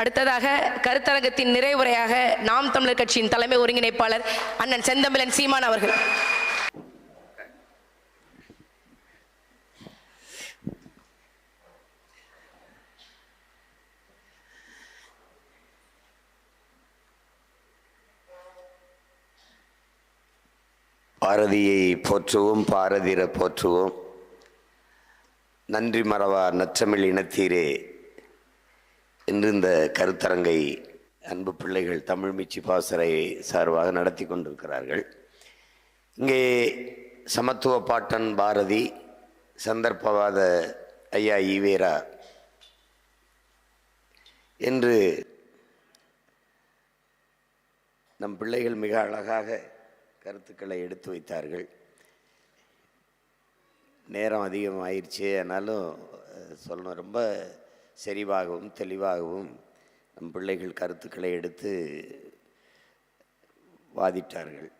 அடுத்ததாக கருத்தரங்கத்தின் நிறைவுரையாக நாம் தமிழர் கட்சியின் தலைமை ஒருங்கிணைப்பாளர் அண்ணன் செந்தமிழன் சீமான் அவர்கள். பாரதியை போற்றுவோம், பாரதிர போற்றுவோம். நன்றி மறவா நற்றமிழ் இனத்தீரே என்று இந்த கருத்தரங்கை அன்பு பிள்ளைகள் தமிழ் மிச்சி பாசறை சார்பாக நடத்தி கொண்டிருக்கிறார்கள். இங்கே சமத்துவ பாட்டன் பாரதி, சந்தர்ப்பவாத ஐயா ஈவேரா என்று நம் பிள்ளைகள் மிக அழகாக கருத்துக்களை எடுத்து வைத்தார்கள். நேரம் அதிகமாயிருச்சு, ஆனாலும் சொல்லணும், ரொம்ப செறிவாகவும் தெளிவாகவும் நம் பிள்ளைகள் கருத்துக்களை எடுத்து வாதிட்டார்கள்.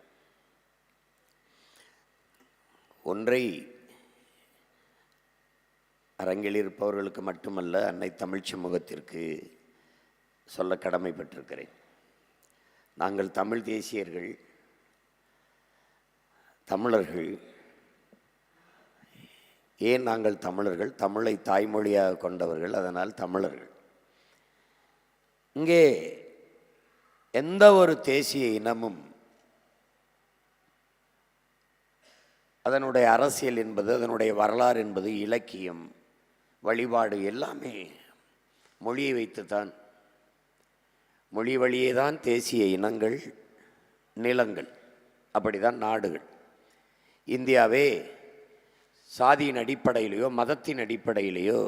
ஒன்றை அரங்கில் இருப்பவர்களுக்கு மட்டுமல்ல, அன்னை தமிழ் சமூகத்திற்கு சொல்ல கடமைப்பட்டிருக்கிறேன். நாங்கள் தமிழ் தேசியர்கள், தமிழர்கள். ஏன் நாங்கள் தமிழர்கள்? தமிழை தாய்மொழியாக கொண்டவர்கள், அதனால் தமிழர்கள். இங்கே எந்த ஒரு தேசிய இனமும் அதனுடைய அரசியல் என்பது, அதனுடைய வரலாறு என்பது, இலக்கியம், வழிபாடு எல்லாமே மொழியை வைத்துத்தான், மொழி வழியே தான் தேசிய இனங்கள், நிலங்கள், அப்படிதான் நாடுகள். இந்தியாவே சாதியின் அடிப்படையிலையோ மதத்தின் அடிப்படையிலையோ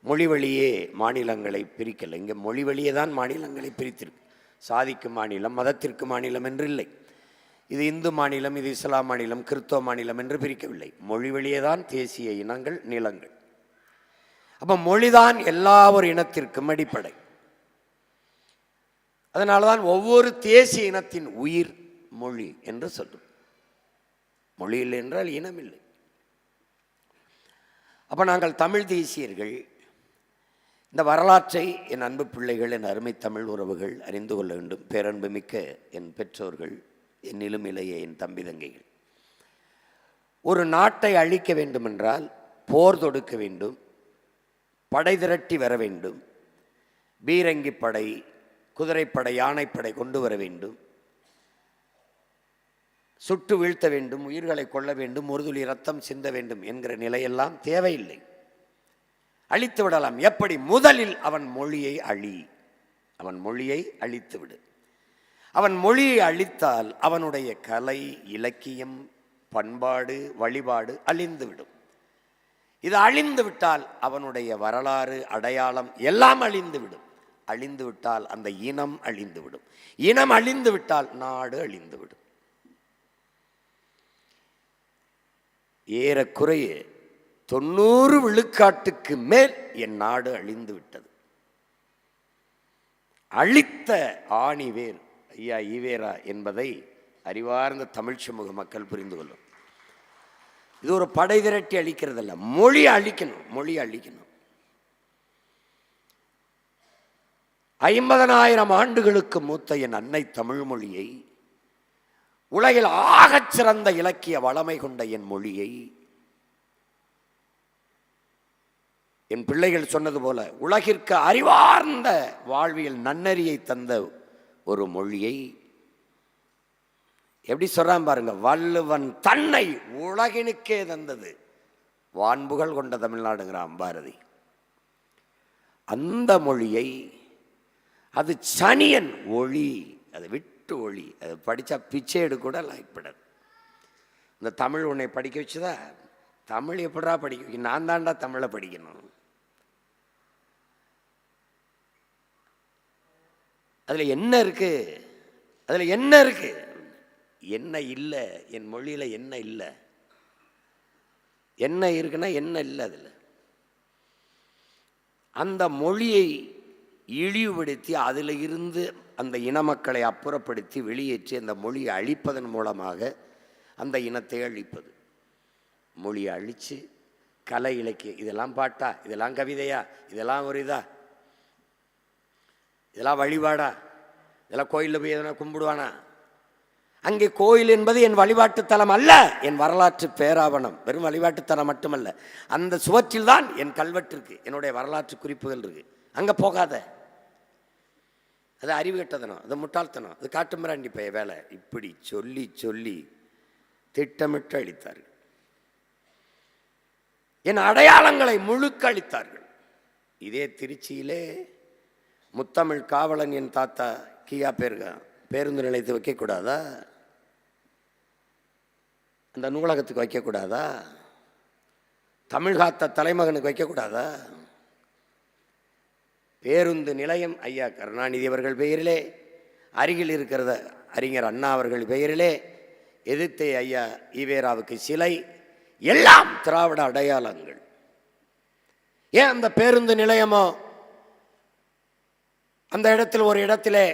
மொழி வழியே மாநிலங்களை பிரிக்கலை. இங்கே மொழி வழியே தான் மாநிலங்களை பிரித்திருக்கு. சாதிக்கு மாநிலம், மதத்திற்கு மாநிலம் என்று இல்லை. இது இந்து மாநிலம், இது இஸ்லாம் மாநிலம், கிறிஸ்தவ மாநிலம் என்று பிரிக்கவில்லை. மொழி வழியே தான் தேசிய இனங்கள், நிலங்கள். அப்போ மொழிதான் எல்லா ஒரு இனத்திற்கும் அடிப்படை. அதனால தான் ஒவ்வொரு தேசிய இனத்தின் உயிர் மொழி என்று சொல்லும். மொழி இல்லை என்றால் இனம் இல்லை. அப்போ நாங்கள் தமிழ் தேசியர்கள். இந்த வரலாற்றை என் அன்பு பிள்ளைகள், என் அருமை தமிழ் உறவுகள் அறிந்து கொள்ள வேண்டும். பேரன்பு மிக்க என் பெற்றோர்கள், என்னிலும் இளைய என் தம்பி தங்கைகள். ஒரு நாட்டை அழிக்க வேண்டுமென்றால் போர் தொடுக்க வேண்டும், படை திரட்டி வர வேண்டும், பீரங்கி படை, குதிரைப்படை, யானைப்படை கொண்டு வர வேண்டும், சுட்டு வீழ்த்த வேண்டும், உயிர்களை கொள்ள வேண்டும், ஒரு துளி ரத்தம் சிந்த வேண்டும் என்கிற நிலையெல்லாம் தேவையில்லை. அழித்து விடலாம். எப்படி? முதலில் அவன் மொழியை அழி, அவன் மொழியை அழித்து விடு. அவன் மொழியை அழித்தால் அவனுடைய கலை, இலக்கியம், பண்பாடு, வழிபாடு அழிந்துவிடும். இது அழிந்து விட்டால் அவனுடைய வரலாறு, அடையாளம் எல்லாம் அழிந்துவிடும். அழிந்து விட்டால் அந்த இனம் அழிந்துவிடும். இனம் அழிந்து விட்டால் நாடு அழிந்துவிடும். ஏறக்குறைய 90 விழுக்காட்டுக்கு மேல் என் நாடு அழிந்து விட்டது. அழித்த ஆணிவேர் ஐயா ஈவேரா என்பதை அறிவார்ந்த தமிழ் சமூக மக்கள் புரிந்து கொள்ளும். இது ஒரு படை திரட்டி அழிக்கிறதல்ல, மொழி அழிக்கணும், மொழி அழிக்கணும். 50,000 ஆண்டுகளுக்கு மூத்த என் அன்னை தமிழ் மொழியை, உலகில் ஆகச் சிறந்த இலக்கிய வளமை கொண்ட என் மொழியை, என் பிள்ளைகள் சொன்னது போல உலகிற்கு அறிவார்ந்த வாழ்வியல் நன்னறியை தந்த ஒரு மொழியை, எப்படி சொல்றான் பாருங்க, வள்ளுவன் தன்னை உலகினுக்கே தந்தது வான்புகள் கொண்ட தமிழ்நாடுங்கிறான் பாரதி. அந்த மொழியை, அது சனியன் ஒளி, அதை விட்டு ஒளி, அது படித்தா பிச்சை எடு கூட லாய்ப்படாது. இந்த தமிழ் உன்னை படிக்க வச்சுதா? தமிழ் எப்படா படிக்க வைக்க? நான் தாண்டா தமிழை படிக்கணும். அதில் என்ன இருக்கு? அதில் என்ன இருக்கு? என்ன இல்லை? என் மொழியில் என்ன இல்லை? என்ன இருக்குன்னா என்ன இல்லை அதில்? அந்த மொழியை இழிவுபடுத்தி அதில் இருந்து அந்த இன மக்களை அப்புறப்படுத்தி வெளியேற்றி அந்த மொழியை அழிப்பதன் மூலமாக அந்த இனத்தை அழிப்பது. மொழியை அழித்து கலை இலக்கியம், இதெல்லாம் பாட்டா, இதெல்லாம் கவிதையா, இதெல்லாம் ஒரு இதா? இதெல்லாம் வழிபாடா? இதெல்லாம் கோயிலில் போய் எதனா கும்பிடுவானா? அங்கே கோயில் என்பது என் வழிபாட்டு தலம் அல்ல, என் வரலாற்று பேராவணம். வெறும் வழிபாட்டு தலம் மட்டுமல்ல, அந்த சுவற்றில் தான் என் கல்வெட்டு இருக்கு, என்னுடைய வரலாற்று குறிப்புகள் இருக்கு. அங்கே போகாத, அது அறிவு கட்டத்தனம், அது முட்டாள்தனம், அது காட்டுமிராண்டி பைய வேலை. இப்படி சொல்லி சொல்லி திட்டமிட்டு அளித்தார்கள். என் அடையாளங்களை முழுக்க அளித்தார்கள். இதே திருச்சியிலே முத்தமிழ் காவலன் என் தாத்தா கியா பேருந்து நிலையத்தை வைக்கக்கூடாதா? அந்த நூலகத்துக்கு வைக்கக்கூடாதா? தமிழ் காத்த தலைமகனுக்கு வைக்கக்கூடாதா? பேருந்து நிலையம் ஐயா கருணாநிதி அவர்கள் பெயரிலே, அருகில் இருக்கிறத அறிஞர் அண்ணா அவர்கள் பெயரிலே, எதிர்த்தே ஐயா ஈவேராவுக்கு சிலை, எல்லாம் திராவிட அடையாளங்கள். ஏன் அந்த பேருந்து நிலையமோ அந்த இடத்தில் ஒரு இடத்திலே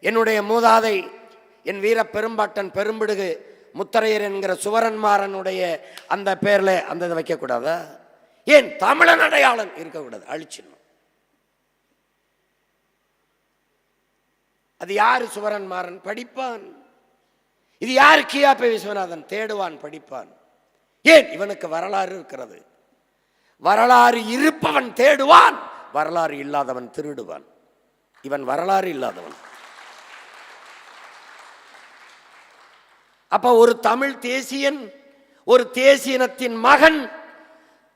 என்னுடைய மூதாதை என் வீர பெரும்பாட்டன் பெரும்பிடுகு முத்தரையர் என்கிற சுவரன்மாறனுடைய அந்த பேரில் அந்த இதை வைக்கக்கூடாதா? ஏன் தமிழன் அடையாளம் இருக்கக்கூடாது? அழிச்சிடணும். அது யாரு? சுவரன்மாறன் படிப்பான். இது யாரு? கியாபே விஸ்வநாதன் தேடுவான், படிப்பான். ஏன்? இவனுக்கு வரலாறு இருக்கிறது. வரலாறு இருப்பவன் தேடுவான், வரலாறு இல்லாதவன் திருடுவான். இவன் வரலாறு இல்லாதவன். அப்ப ஒரு தமிழ் தேசியன், ஒரு தேசியனத்தின் மகன்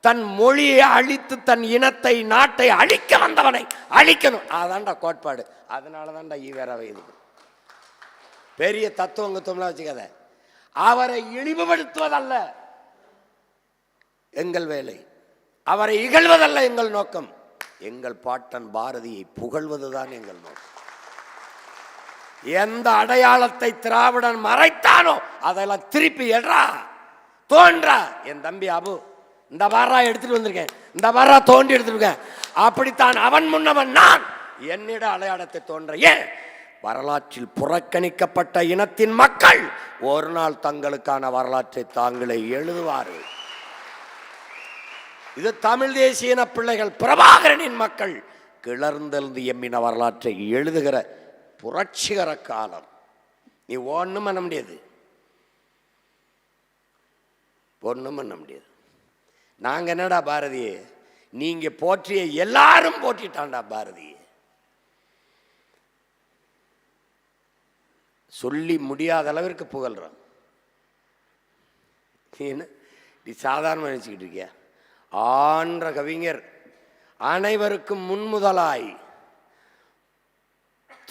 தன் மொழியை அழித்து தன் இனத்தை நாட்டை அழிக்க வந்தவனை அழிக்கணும். அதான்டா கோட்பாடு. அதனாலதான்டா ஈவேராவை இது பெரிய தத்துவங்கத்துவம்லாம் வச்சுக்காத. அவரை இழிவுபடுத்துவதல்ல எங்கள் வேலை, அவரை இகழ்வதல்ல எங்கள் நோக்கம். எங்கள் பாட்டன் பாரதியை புகழ்வதுதான் எங்கள் நோக்கம். எந்த அடையாளத்தை திராவிடன் மறைத்தானோ அதெல்லாம் திருப்பி எட்ரா, தோன்றா. என் தம்பி அபு, இந்த பாரா எடுத்துட்டு வந்திருக்கேன், இந்த பாரா தோண்டி எடுத்துருக்கேன். அப்படித்தான் அவன் முன்னவன் நான். என்னிட அடையாளத்தை தோன்ற. ஏன்? வரலாற்றில் புறக்கணிக்கப்பட்ட இனத்தின் மக்கள் ஒரு நாள் தங்களுக்கான வரலாற்றை தாங்களே எழுதுவார்கள். இது தமிழ் தேசிய பிள்ளைகள் பிரபாகரனின் மக்கள் கிளர்ந்தெழுந்து எம்மின வரலாற்றை எழுதுகிற புரட்சிகர காலம். நீ ஒன்றும் பண்ண முடியாது, ஒன்றும் பண்ண முடியாது. நாங்கள் என்னடா பாரதியே, நீங்க போற்றிய எல்லாரும் போற்றிட்டான்டா பாரதியே. சொல்லி முடியாத அளவிற்கு புகழ்றான். நீ சாதாரண நினைச்சுக்கிட்டு இருக்கியா? ஆன்ற கவிஞர், அனைவருக்கும் முன்முதலாய்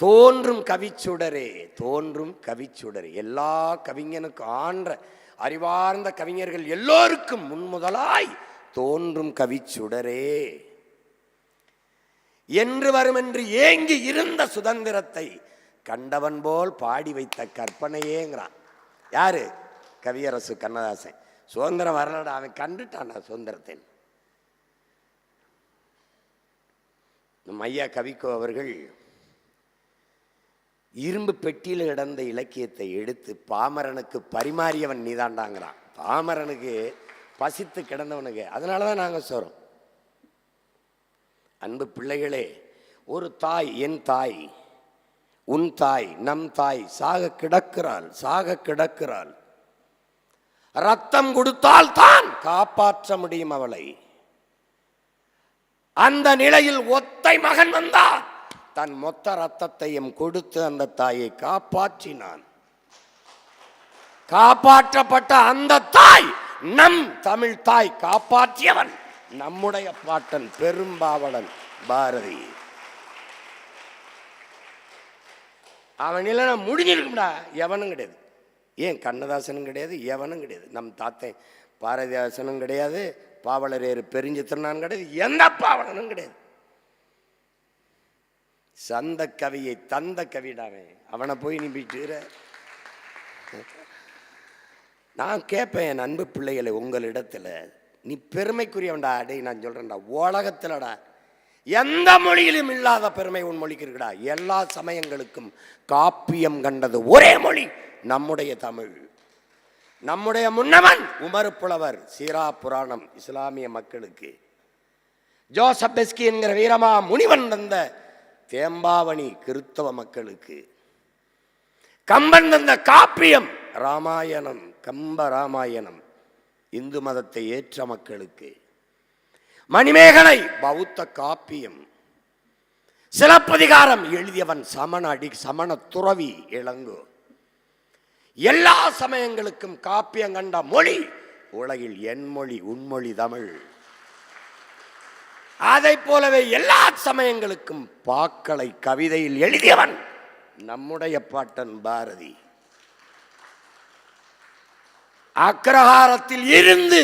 தோன்றும் கவிச்சுடரே, தோன்றும் கவிச்சுடரே. எல்லா கவிஞனுக்கும் ஆன்ற அறிவார்ந்த கவிஞர்கள் எல்லோருக்கும் முன்முதலாய் தோன்றும் கவிச்சுடரே என்று வரும் என்று ஏங்கி இருந்த சுதந்திரத்தை கண்டவன் போல் பாடி வைத்த கற்பனையேங்கிறான். யாரு? கவியரசு கண்ணதாசன். சுதந்திரம் வரலடா, அவன் கண்டுட்டான் சுதந்திரத்தை. ஐயா கவிக்கோ அவர்கள் இரும்பு பெட்டியில் கிடந்த இலக்கியத்தை எடுத்து பாமரனுக்கு பரிமாறியவன் நீதாண்டாங்கிறான். பாமரனுக்கு பசித்து கிடந்தவனுக்கு. அதனால தான் நாங்கள் சொல்றோம், அன்பு பிள்ளைகளே, ஒரு தாய், என் தாய், உன் தாய், நம் தாய் சாக கிடக்கிறாள், சாக கிடக்கிறாள். ரத்தம் கொடுத்தால் தான் காப்பாற்ற முடியும் அவளை. அந்த நிலையில் ஒத்தை மகன் வந்தான், தன் மொத்த ரத்தத்தையும் கொடுத்து அந்த தாயை காப்பாற்றினான். காப்பாற்றப்பட்ட அந்த தாய் நம் தமிழ் தாய், காப்பாற்றியவன் நம்முடைய பாட்டன் பெரும்பாவளன் பாரதி. அவன் இல்லைன்னா முடிஞ்சிருக்கும்டா. எவனும் கிடையாது. ஏன்? கண்ணதாசனும் கிடையாது, எவனும் கிடையாது. நம் தாத்தை பாரதிதாசனும் கிடையாது, பாவலரேறு பெருஞ்சித்திரனான் கிடையாது, எந்த பாவலனும் கிடையாது. சந்த கவியை தந்த கவிடாவே, அவனை போய் நீ பிடிச்சுற. நான் கேட்பேன் என் அன்பு பிள்ளைகளை, உங்களிடத்துல நீ பெருமைக்குரியவன்டா. அடே நான் சொல்றேன்டா, உலகத்துலடா எந்த மொழியிலும் இல்லாத பெருமை உன் மொழிக்கு இருக்குடா. எல்லா சமயங்களுக்கும் காப்பியம் கண்டது ஒரே மொழி நம்முடைய தமிழ். நம்முடைய முன்னவன் உமர் புலவர், சீரா புராணம் இஸ்லாமிய மக்களுக்கு. ஜோசப் பெஸ்கி என்கிற வீரமா முனிவன் தந்த தேம்பாவணி கிறிஸ்தவ மக்களுக்கு, கம்பன் தந்த காப்பியம் ராமாயணம், கம்ப ராமாயணம் இந்து மதத்தை ஏற்ற மக்களுக்கு, மணிமேகலை பௌத்த காப்பியம், சிலப்பதிகாரம் எழுதியவன் சமண துறவி இளங்கோ. எல்லா சமயங்களுக்கும் காப்பியம் கண்ட மொழி உலகில் என் மொழி, உன்மொழி தமிழ். அதை போலவே எல்லா சமயங்களுக்கும் பாக்களை கவிதையில் எழுதியவன் நம்முடைய பாட்டன் பாரதி. அக்ரஹாரத்தில் இருந்து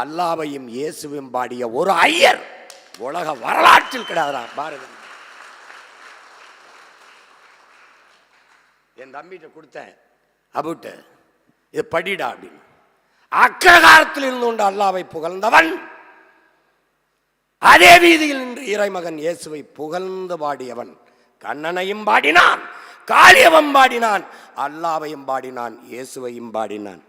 அல்லாவையும் இயேசுவையும் பாடிய ஒரு ஐயர் உலக வரலாற்றில் கிடையாதுடா பாரதி. என் தம்பிட்ட கொடுத்தேன், அபுட்ட இது படிடா அப்படின்னு. அக்ரஹாரத்தில் இருந்து கொண்டு அல்லாவை புகழ்ந்தவன் அதே வீதியில் நின்று இறைமகன் இயேசுவை புகழ்ந்து பாடியவன். கண்ணனையும் பாடினான், காளியவன் பாடினான், அல்லாவையும் பாடினான், இயேசுவையும் பாடினான்.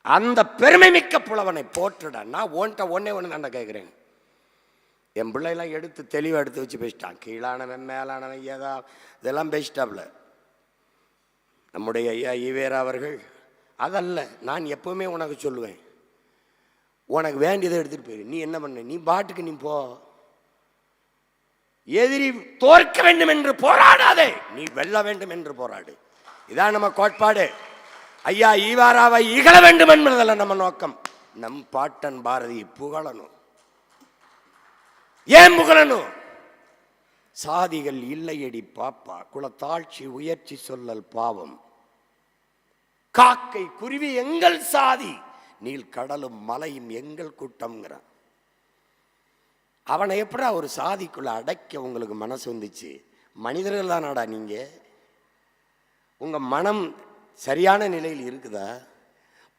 அந்த பெருமை மிக்க புலவனை போற்றுடா. நான் ஒன்னே ஒன்று நான் கேட்குறேன். என் பிள்ளைலாம் எடுத்து தெளிவாக எடுத்து வச்சு பேசிட்டான். கீழானவன் மேலானவன் ஏதா இதெல்லாம் பேசிட்டாப்ல நம்முடைய ஐயா ஈவேரா அவர்கள். அதல்ல, நான் எப்பவுமே உனக்கு சொல்லுவேன், உனக்கு வேண்டியதை எடுத்துகிட்டு போயிரு. நீ என்ன பண்ண, நீ பாட்டுக்கு நீ போ. எதிரி தோற்க வேண்டும் என்று போராடாதே, நீ வெல்ல வேண்டும் என்று போராடு. இதான் நம்ம கோட்பாடு. ஐயா ஈவாராவை இகழ வேண்டும் என்பதல்ல நம்ம நோக்கம். நம் பாட்டன் பாரதி புகழணும். ஏன் புகழணும்? சாதிகள் இல்லையடி பாப்பா, குலத்தாட்சி உயர்ச்சி சொல்லல் பாவம். காக்கை குருவி எங்கள் சாதி, நீல் கடலும் மலையும் எங்கள் கூட்டம்ங்கிறான். அவனை எப்படா ஒரு சாதிக்குள்ள அடைக்க உங்களுக்கு மனசு வந்துச்சு? மனிதர்கள் தானாடா நீங்க? உங்க மனம் சரியான நிலையில் இருக்குதா?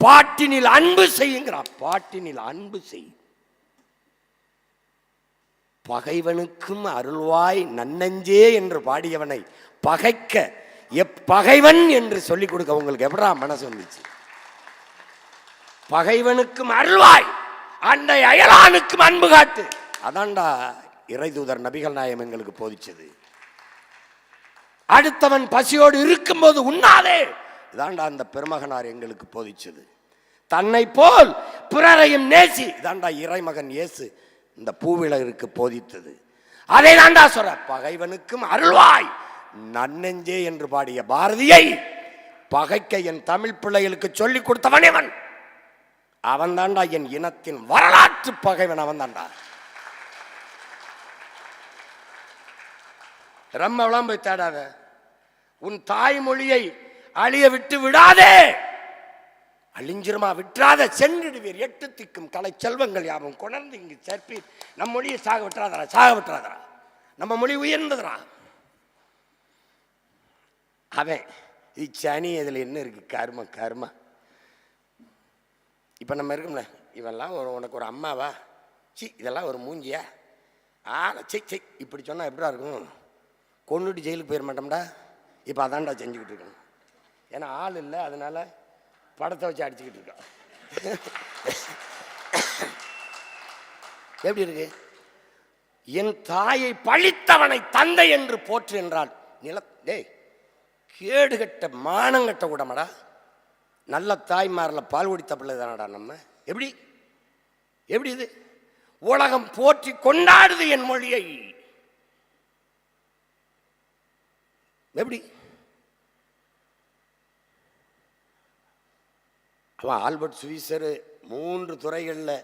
பாட்டினில் அன்பு செய்யுங்கிறான். பாட்டினில் அன்பு செய். பகைவனுக்கும் அருள்வாய் நன்னஞ்சே என்று பாடியவனை பகைக்க எப்பகைவன் என்று சொல்லிக் கொடுக்க உங்களுக்கு எப்படா மனசு வந்துச்சு? பகைவனுக்கும் அருள்வாய், அண்டை அயலானுக்கும் அன்பு காட்டு. அதான்டா இறைதூதர் நபிகள் நாயகம் எங்களுக்கு போதிச்சது. அடுத்தவன் பசியோடு இருக்கும்போது உண்ணாதே, இதாண்டா அந்த பெருமகனார் எங்களுக்கு போதிச்சது. தன்னை போல் பிறரையும் நேசி, இதாண்டா இறைமகன் இயேசு இந்த பூவிலருக்கு போதித்தது. அதை தாண்டா சொல்ற. பகைவனுக்கும் அருள்வாய் நன்னெஞ்சே என்று பாடிய பாரதியை பகைக்க என் தமிழ் பிள்ளைகளுக்கு சொல்லிக் கொடுத்தவன் அவன் தாண்டா என் இனத்தின் வரலாற்று பகைவன். அவன் தாண்டா. ரம்மலாம் போய் தேடாத. உன் தாய்மொழியை அழிய விட்டு விடாதே. அழிஞ்சிருமா விட்டுறாத, சென்றிடுவீர். 8 திக்கும் கலை செல்வங்கள் யாவும் கொணர்ந்து இங்கு சேர்ப்பீர். நம் மொழியை சாக விட்டுறாதரா, சாக விட்டுறாதரா. நம்ம மொழி உயர்ந்ததுரா. அவன் இது சனி, இதில் என்ன இருக்கு? கர்ம கர்ம. இப்போ நம்ம இருக்கோம்ல, இவெல்லாம் உனக்கு ஒரு அம்மாவா? சி, இதெல்லாம் ஒரு மூஞ்சியா? செய் இப்படி சொன்னால் எப்படா இருக்கும்? கொண்டுட்டு ஜெயிலுக்கு போயிட மாட்டோம்டா. இப்போ அதான்டா செஞ்சுக்கிட்டு இருக்கணும். ஏன்னா ஆள் இல்லை, அதனால படத்தை வச்சு அடிச்சுக்கிட்டு இருக்கோம். எப்படி இருக்கு? என் தாயை பழித்தவனை தந்தை என்று போற்று என்றால் டேய் கேடுகட்ட மானங்கட்ட கூடமாடா. நல்ல தாய்மாரில் பால் குடித்த பிள்ளை தானடா நம்ம. எப்படி எப்படி இது? உலகம் போற்றி கொண்டாடுது என் மொழியை. எப்படி? அவன் ஆல்பர்ட் சுவிசர் 3 துறைகளில்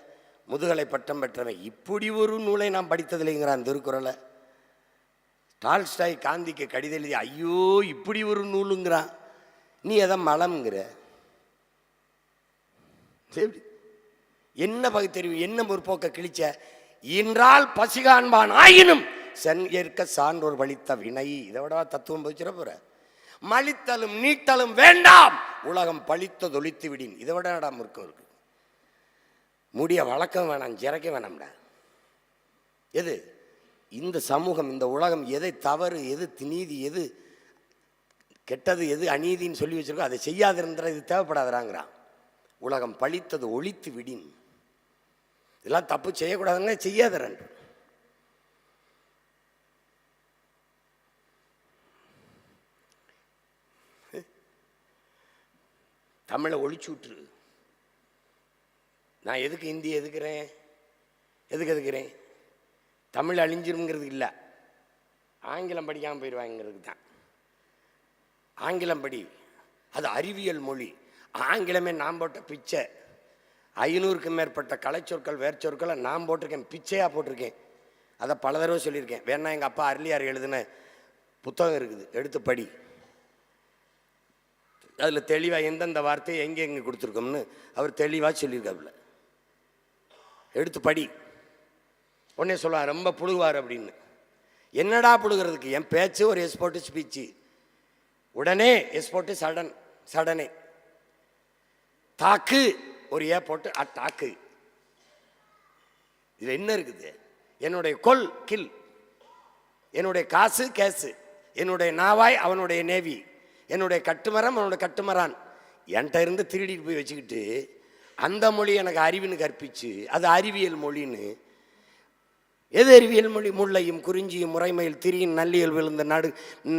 முதுகலை பட்டம் பெற்றவன். இப்படி ஒரு நூலை நான் படித்ததில்லைங்கிறான் திருக்குறளை. டால்ஸ்டாய் காந்திக்கு கடிதம் எழுதி ஐயோ இப்படி ஒரு நூலுங்கிறான். நீ எதை மலம்ங்கிற? என்ன பகுத்தறிவு, என்ன முற்போக்க கிழிச்ச? இன்றால் பசிகான்பான் ஆயினும் சென் ஏற்க சான்றோர் வலித்த வினை. இதை விட தத்துவம் போச்சுற போற. மலித்தலும் நீட்டலும் வேண்டாம், உலகம் பழித்தது ஒழித்து விடின். இதை விட நடாம இருக்கு. முடிய வழக்கம் வேணாம், ஜிறைக்க வேணாம்டா. எது இந்த சமூகம், இந்த உலகம் எதை தவறு, எது நீதி, எது கெட்டது, எது அநீதின்னு சொல்லி வச்சிருக்கோ அதை செய்யாதிருந்த இது தேவைப்படாதாங்கிறான். உலகம் பழித்தது ஒழித்து விடின். இதெல்லாம் தப்பு செய்யக்கூடாதுங்க, செய்யாதரன். தமிழை ஒழிச்சு விட்டுரு. நான் எதுக்கு ஹிந்தி எதுக்குறேன் தமிழ் அழிஞ்சிருங்கிறது இல்லை, ஆங்கிலம் படிக்காமல் போயிடுவாங்கிறதுக்கு தான். ஆங்கிலம் படி, அது அறிவியல் மொழி. ஆங்கிலமே நான் போட்ட பிச்சை. 500க்கும் மேற்பட்ட கலைச்சொற்கள் வேர்ச்சொற்களை நான் போட்டிருக்கேன், பிச்சையாக போட்டிருக்கேன். அதை பல தடவை சொல்லியிருக்கேன். வேணா எங்கள் அப்பா அருளியார் எழுதின புத்தகம் இருக்குது, எடுத்து படி. அதில் தெளிவாக எந்தெந்த வார்த்தையை எங்கே கொடுத்துருக்கோம்னு அவர் தெளிவாக சொல்லியிருக்காப்புல. எடுத்து படி. உடனே சொல்லுவார் ரொம்ப புழுவார் அப்படின்னு. என்னடா புழுகிறதுக்கு? என் பேச்சு ஒரு எஸ்போர்ட்டு ஸ்பீச்சு. உடனே எஸ்போர்ட்டு சடனே. தாக்கு ஒரு ஏ போட்டு அட்டாக்கு. இது என்ன இருக்குது? என்னுடைய கொல் கில், என்னுடைய காசு கேசு, என்னுடைய நாவாய் அவனுடைய நேவி, என்னுடைய கட்டுமரம் அவனுடைய கட்டுமரான். என்கிட்ட இருந்து திருடிட்டு போய் வச்சுக்கிட்டு அந்த மொழி எனக்கு அறிவுன்னு கற்பிச்சு அது அறிவியல் மொழின்னு. எது அறிவியல் மொழி? முல்லையும் குறிஞ்சியும் முறைமையில் திரியின் நல்லியல் விழுந்த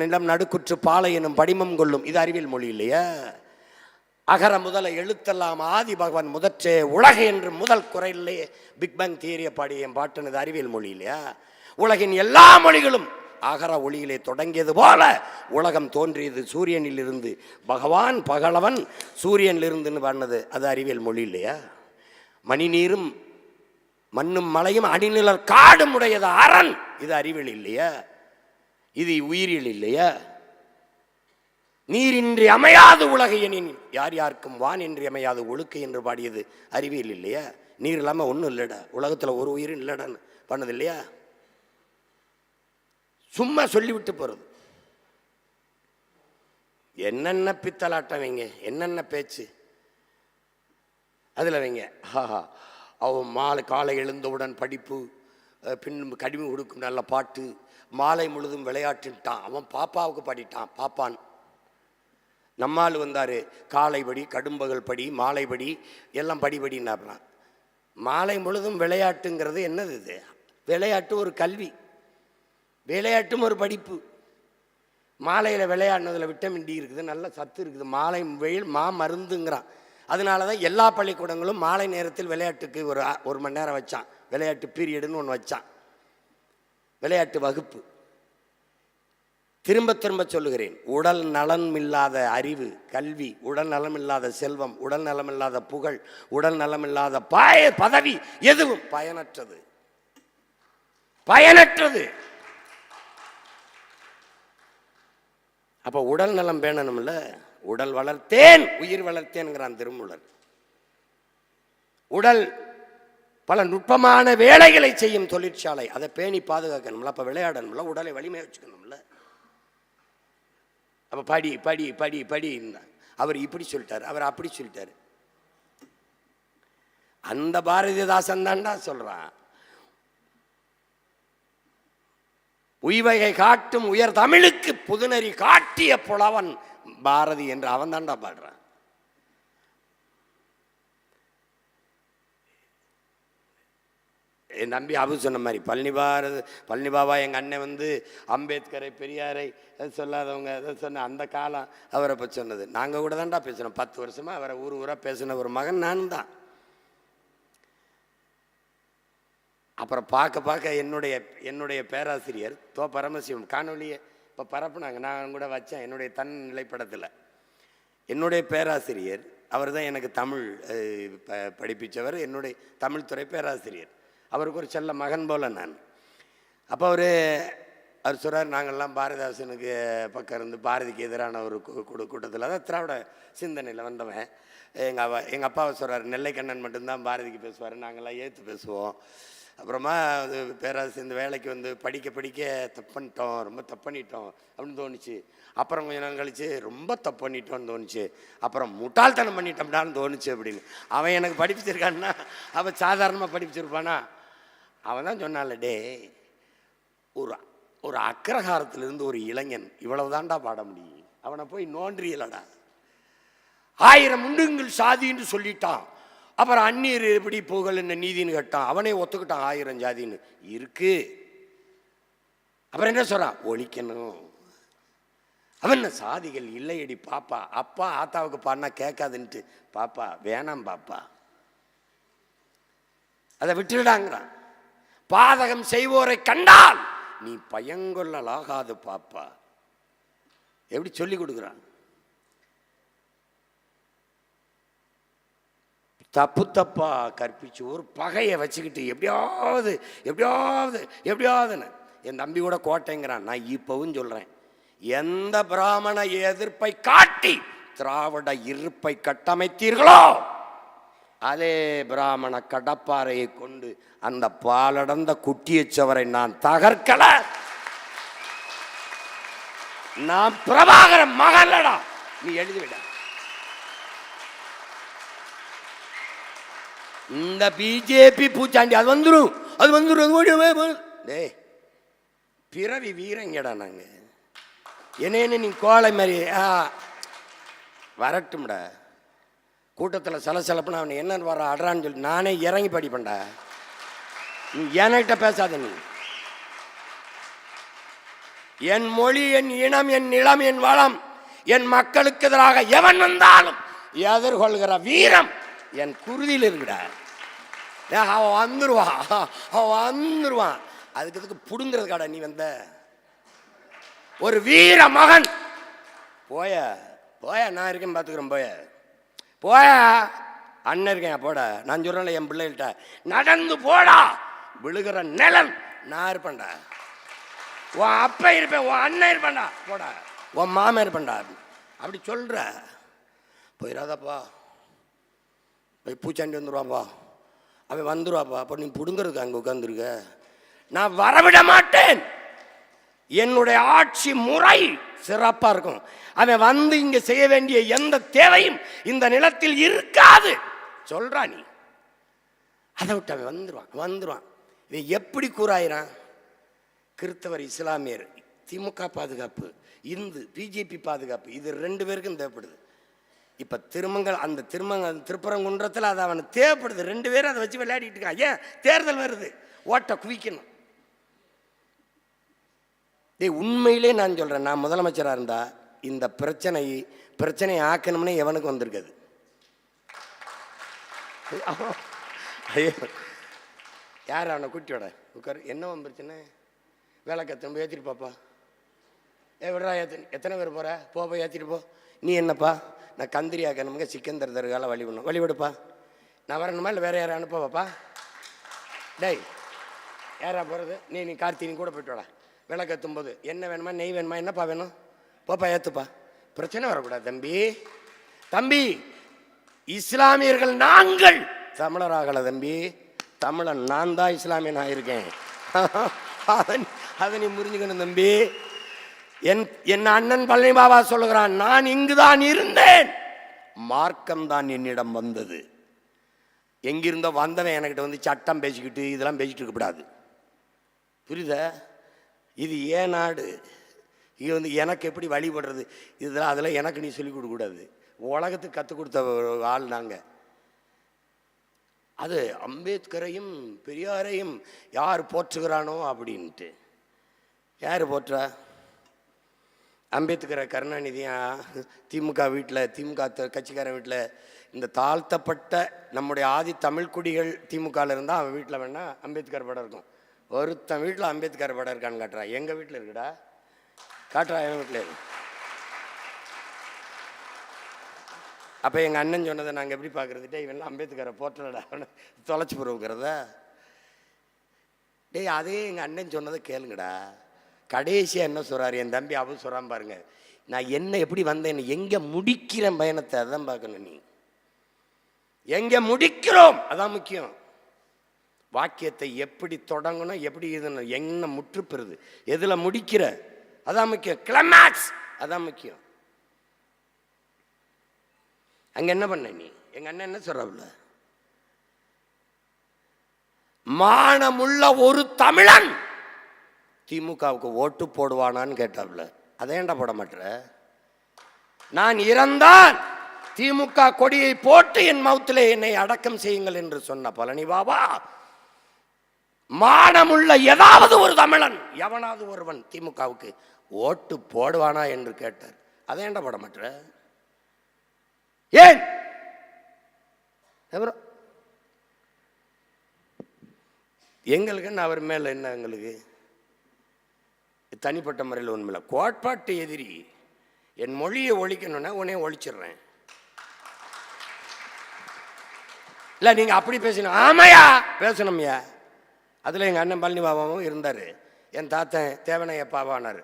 நிலம் நடுக்குற்று பாலை எனும் படிமம் கொள்ளும். இது அறிவியல் மொழி இல்லையா? அகர முதல எழுத்தெல்லாம் ஆதி பகவான் முதற்றே உலக என்று முதல் குறையிலேயே பிக் பேங் தியரியை பாடிய என் பாட்டுனது அறிவியல் மொழி இல்லையா? உலகின் எல்லா மொழிகளும் அகர ஒளியிலே தொடங்கியது போல உலகம் தோன்றியது சூரியனில் இருந்து. பகவான் பகலவன் சூரியனில் இருந்துன்னு பாடினது அது அறிவியல் மொழி இல்லையா? மணி நீரும் மண்ணும் மலையும் அணிநிலர் காடும் உடையது அரண். இது அறிவியல் இல்லையா? இது உயிரியல் இல்லையா? நீரின்றி அமையாது உலகை எனின் யார் யாருக்கும் வான் இன்றி அமையாது ஒழுக்கை என்று பாடியது அறிவியல் இல்லையா? நீர் இல்லாமல் ஒன்றும் இல்லைடா, உலகத்தில் ஒரு உயிரும் இல்லைடான்னு பண்ணது இல்லையா? சும்மா சொல்லிவிட்டு போகிறது. என்னென்ன பித்தலாட்டம் வைங்க, என்னென்ன பேச்சு அதில் வைங்க. அவன் காலை எழுந்தவுடன் படிப்பு, பின் கடிமை கொடுக்கும் நல்ல பாட்டு, மாலை முழுதும் விளையாட்டுட்டான். அவன் பாப்பாவுக்கு பாடிட்டான், பாப்பான். நம்மால் வந்தார் காலை படி, கடும்பகல் படி, மாலை படி, எல்லாம் படினாப்லாம். மாலை முழுதும் விளையாட்டுங்கிறது என்னது? இது விளையாட்டு ஒரு கல்வி, விளையாட்டும் ஒரு படிப்பு. மாலையில் விளையாடினதில் விட்டமின் டி இருக்குது, நல்ல சத்து இருக்குது. மாலை வெயில் மருந்துங்கிறான். அதனால தான் எல்லா பள்ளிக்கூடங்களும் மாலை நேரத்தில் விளையாட்டுக்கு ஒரு மணி நேரம் வச்சான். விளையாட்டு பீரியடுன்னு ஒன்று வச்சான், விளையாட்டு வகுப்பு. திரும்ப திரும்ப சொல்லுகிறேன், உடல் நலன் இல்லாத அறிவு கல்வி, உடல் நலம் இல்லாத செல்வம், உடல் நலம் இல்லாத புகழ், உடல் நலம் இல்லாத பதவி எதுவும் பயனற்றது. அப்ப உடல் நலம் வேணும்ல. உடல் வளர்த்தேன் உயிர் வளர்த்தேன்கிறான் திருமூலர். உடல் பல நுட்பமான வேலைகளை செய்யும் தொழிற்சாலை, அதை பேணி பாதுகாக்கணும்ல. அப்ப விளையாடணும்ல, உடலை வலிமையாக வச்சுக்கணும்ல. அப்ப படி படி படி படி. அவர் இப்படி சொல்லிட்டாரு, அவர் அப்படி சொல்லிட்டாரு. அந்த பாரதிதாசன் தான்டா சொல்றான், உய்வகை காட்டும் உயர் தமிழுக்கு புதுநெறி காட்டிய புலவன் பாரதி என்று அவன் தான்டா பாடுறான். என் நம்பி அபு சொன்ன மாதிரி பழனி பாபா எங்கள் அண்ணன் வந்து அம்பேத்கரை பெரியாரை சொல்லாதவங்க எதை சொன்ன அந்த காலம் அவரை பற்றி சொன்னது. நாங்கள் கூட தான்டா பேசுனோம். 10 வருஷமாக அவரை ஊராக பேசின ஒரு மகன் நான் தான். அப்புறம் பார்க்க என்னுடைய பேராசிரியர் பரமசிவம் காணொலியை இப்போ பரப்புனாங்க, நான் கூட வச்சேன் என்னுடைய தன் நிலைப்படத்தில். என்னுடைய பேராசிரியர் அவர் தான் எனக்கு தமிழ் படிப்பித்தவர், என்னுடைய தமிழ் துறை பேராசிரியர். அவருக்கு ஒரு செல்ல மகன் போல நான். அப்போ அவர் சொல்கிறார், நாங்கள்லாம் பாரதிதாசனுக்கு பக்கம் இருந்து பாரதிக்கு எதிரான ஒரு கூட்டத்தில், அதான் திராவிட சிந்தனையில் வந்தவன். எங்கள் அப்பாவை சொல்கிறார், நெல்லைக்கண்ணன் மட்டும்தான் பாரதிக்கு பேசுவார், நாங்கள்லாம் ஏற்று பேசுவோம். அப்புறமா பேராசிரியர் இந்த வேலைக்கு வந்து படிக்க தப்புன்ட்டோம், ரொம்ப தப்பண்ணிட்டோம் அப்படின்னு தோணுச்சு. அப்புறம் கொஞ்ச நாள் கழிச்சு ரொம்ப தப்பண்ணிட்டோன்னு தோணுச்சு. அப்புறம் முட்டாள்தனம் பண்ணிட்டோம்டான்னு தோணுச்சு அப்படின்னு. அவன் எனக்கு படிப்பிச்சிருக்கான்னா அவன் சாதாரணமாக படிப்பிச்சிருப்பானா? அவன் தான் சொன்னால, டே ஒரு அக்ரஹாரத்திலிருந்து ஒரு இளைஞன் இவ்வளவு தாண்டா பாட முடியும், அவனை போய் நோன்றியலடா. 1000 முண்டுங்கள் சாதின்னு சொல்லிட்டான். அப்புறம் அந்நீர் எப்படி புகழ் என்ன நீதின்னு கேட்டான், அவனே ஒத்துக்கிட்டான் 1000 ஜாதின்னு இருக்கு. அப்புறம் என்ன சொல்றான், ஒழிக்கணும். அவன் சாதிகள் இல்லையடி பாப்பா, அப்பா ஆத்தாவுக்கு பாடினா கேட்காதுன்ட்டு பாப்பா வேணாம் பாப்பா, அதை விட்டுடாங்கிறான். பாதகம் செய்வோரை கண்டால் நீ பயங்கொள்ளலாகாது பாப்பா. எப்படி சொல்லி கொடுக்குறான்? தப்பு தப்பா கற்பிச்சு ஒரு பகையை வச்சுக்கிட்டு எப்படியாவதுன்னு என் தம்பி கூட கோட்டைங்கிறான். நான் இப்பவும் சொல்றேன், எந்த பிராமண எதிர்ப்பை காட்டி திராவிட இருப்பை கட்டமைத்தீர்களோ அதே பிராமண கடப்பாறையை கொண்டு அந்த பாலடந்த குட்டியச்சவரை நான் தகர்க்கல. நான் பிரபாகரன் மகன்லடா, நீ எழுதிவிட. இந்த பிஜேபி பூச்சாண்டி அது வந்துடும். டேய் பிறவி வீரங்கடா, நாங்க என்னன்னு நீ கோலை மாதிரி வரட்டும்டா. கூட்டத்தில் சலசலப்புன்னு அவனை என்னன்னு வர அட்றான்னு சொல்லி நானே இறங்கி படிப்பேன்டா. நீ என்கிட்ட பேசாத. நீ என் மொழி, என் இனம், என் நிலம், என் வளம், என் மக்களுக்கு எதிராக எவன் வந்தாலும் எதிர்கொள்கிற வீரம் என் குருதியில் இருக்குடா. அவன் வந்துருவான். அதுக்கு புடுங்கிறதுக்காடா நீ வந்த ஒரு வீர மகன். போய நான் இருக்கேன் பார்த்துக்கிறேன். போய அண்ணன் இருக்கேன் போட. நான் சொல்றேன்ல என் பிள்ளைகிட்ட நடந்து போடா, விழுகிற நிலம் நான் இருப்பேன்டா. உன் அப்பா இருப்பேன், உன் அண்ணன் இருப்பேன்டா, போடா உன் மாமன் இருப்பேன்டா. அப்படி சொல்ற போயிடாதப்பா, போய் பூச்சாண்டி வந்துடுவாப்பா, அவன் வந்துடுவாப்பா. அப்போ நீ பிடுங்கிறதுக்கு அங்கே உட்காந்துருக்க. நான் வரவிட மாட்டேன். என்னுடைய ஆட்சி முறை சிறப்பா இருக்கும். அவன் வந்து இங்க செய்ய வேண்டிய எந்த தேவையும் இந்த நிலத்தில் இருக்காது சொல்றா நீ. அதை விட்டு அவன் வந்துருவான். இவன் எப்படி கூறாயிரான்? கிறிஸ்தவர், இஸ்லாமியர், திமுக பாதுகாப்பு, இந்து பிஜேபி பாதுகாப்பு, இது 2 பேருக்கும் தேவைப்படுது. இப்ப அந்த திருப்பரங்குன்றத்தில் அது அவனுக்கு தேவைப்படுது. 2 பேரும் அதை வச்சு விளையாடிட்டு இருக்கான். ஏன்? தேர்தல் வருது, ஓட்ட குவிக்கணும். உண்மையிலே நான் சொல்றேன், நான் முதலமைச்சராக இருந்தா இந்த பிரச்சனை ஆக்கணும்னு எவனுக்கு வந்திருக்காது. யார் அவனை கூட்டியோட உட்காரு, என்ன பிரச்சனை? வேலை கத்தணும், ஏற்றிட்டு பாப்பா. விடுறா, எத்தனை பேர் போற? போய் ஏற்றிட்டு போ. நீ என்னப்பா? நான் கந்திரி ஆக்கணுங்க, சிக்கந்தர் தருகால வழிவிடுப்பா. நான் வரணுமா இல்லை வேற யாரும் அனுப்பவாப்பா? டேய் யாரா போகிறது? நீ கார்த்தினி கூட போயிட்டு வாடா. விளக்கத்தும் போது என்ன வேணுமா, நெய் வேணுமா, என்னப்பா வேணும், போப்பா ஏற்றுப்பா. பிரச்சனை வரக்கூடாது தம்பி. இஸ்லாமியர்கள் நாங்கள் தமிழராகல தம்பி. தமிழன் நான் தான் இஸ்லாமியன் ஆயிருக்கேன். அதை நீ புரிஞ்சுக்கணும் தம்பி. என் அண்ணன் பழனி பாபா சொல்லுகிறான், நான் இங்குதான் இருந்தேன், மார்க்கம் தான் என்னிடம் வந்தது. எங்கிருந்தோ வந்தவன் என்கிட்ட வந்து சட்டம் பேசிக்கிட்டு இதெல்லாம் பேசிட்டு இருக்கக்கூடாது. புரியுதா? இது ஏன் நாடு? இது வந்து எனக்கு எப்படி வழிபடுறது இதெல்லாம் அதெல்லாம் எனக்கு நீ சொல்லிக் கொடுக்கக்கூடாது. உலகத்துக்கு கற்றுக் கொடுத்த ஆள் நாங்கள். அது அம்பேத்கரையும் பெரியாரையும் யார் போற்றுகிறானோ அப்படின்ட்டு. யார் போற்றா? அம்பேத்கரை கருணாநிதியா திமுக வீட்டில், திமுக கட்சிக்காரன் வீட்டில் இந்த தாழ்த்தப்பட்ட நம்முடைய ஆதி தமிழ் குடிகள் திமுகவில் இருந்தால் அவன் வீட்டில் வேணா அம்பேத்கர் படம் இருக்கும். ஒருத்தன் வீட்டில் அம்பேத்கர் படம் இருக்கான்னு காட்டுறா. எங்கள் வீட்டில் இருக்குடா, காட்டுறா, என் வீட்டில் இருக்கு. அப்போ எங்கள் அண்ணன் சொன்னதை நாங்கள் எப்படி பார்க்குறது? இவன் அம்பேத்கரை போற்றலடா, அவனை தொலைச்சி போகிறத. அதே எங்கள் அண்ணன் சொன்னதை கேளுங்கடா. கடைசியாக என்ன சொல்கிறாரு என் தம்பி? அவன் சொல்கிறான் பாருங்க, நான் என்ன எப்படி வந்தேன், எங்கே முடிக்கிறேன் பயணத்தை, அதான் பார்க்கணும். நீ எங்கே முடிக்கிறோம் அதான் முக்கியம். வாக்கியத்தை எப்படி தொடங்கணும், எப்படி இது என்ன முற்றுப்பெறுது, எதில் முடிக்கிற அதான் முக்கியம். கிளைமாக்ஸ் அதான் முக்கியம். அங்க என்ன பண்ண நீ? எங்க அண்ணன் என்ன சொல்றவுல, மானமுள்ள ஒரு தமிழன் திமுகவுக்கு ஓட்டு போடுவானான்னு கேட்டாப்ல. அதேண்டா போட மாட்டேற? நான் இறந்தால் திமுக கொடியை போட்டு என் மவுத்திலே என்னை அடக்கம் செய்யுங்கள் என்று சொன்ன பழனி பாபா மானமுள்ள ஏதாவது ஒரு தமிழன் எவனாவது ஒருவன் திமுகவுக்கு ஓட்டு போடுவானா என்று கேட்டார். அதை ஏன்டா போட மாட்ட? ஏன் எங்களுக்கு அவர் மேல என்ன? எங்களுக்கு தனிப்பட்ட முறையில் உண்மையில கோட்பாட்டு எதிரி. என் மொழியை ஒழிக்கணும்னா உடனே ஒழிச்சிடுறேன். இல்லை நீங்கள் அப்படி பேசணும். ஆமையா பேசணும்யா. அதில் எங்கள் அண்ணன் பழனி பாபாவும் இருந்தார். என் தாத்தன் தேவனையப்பாவானார்.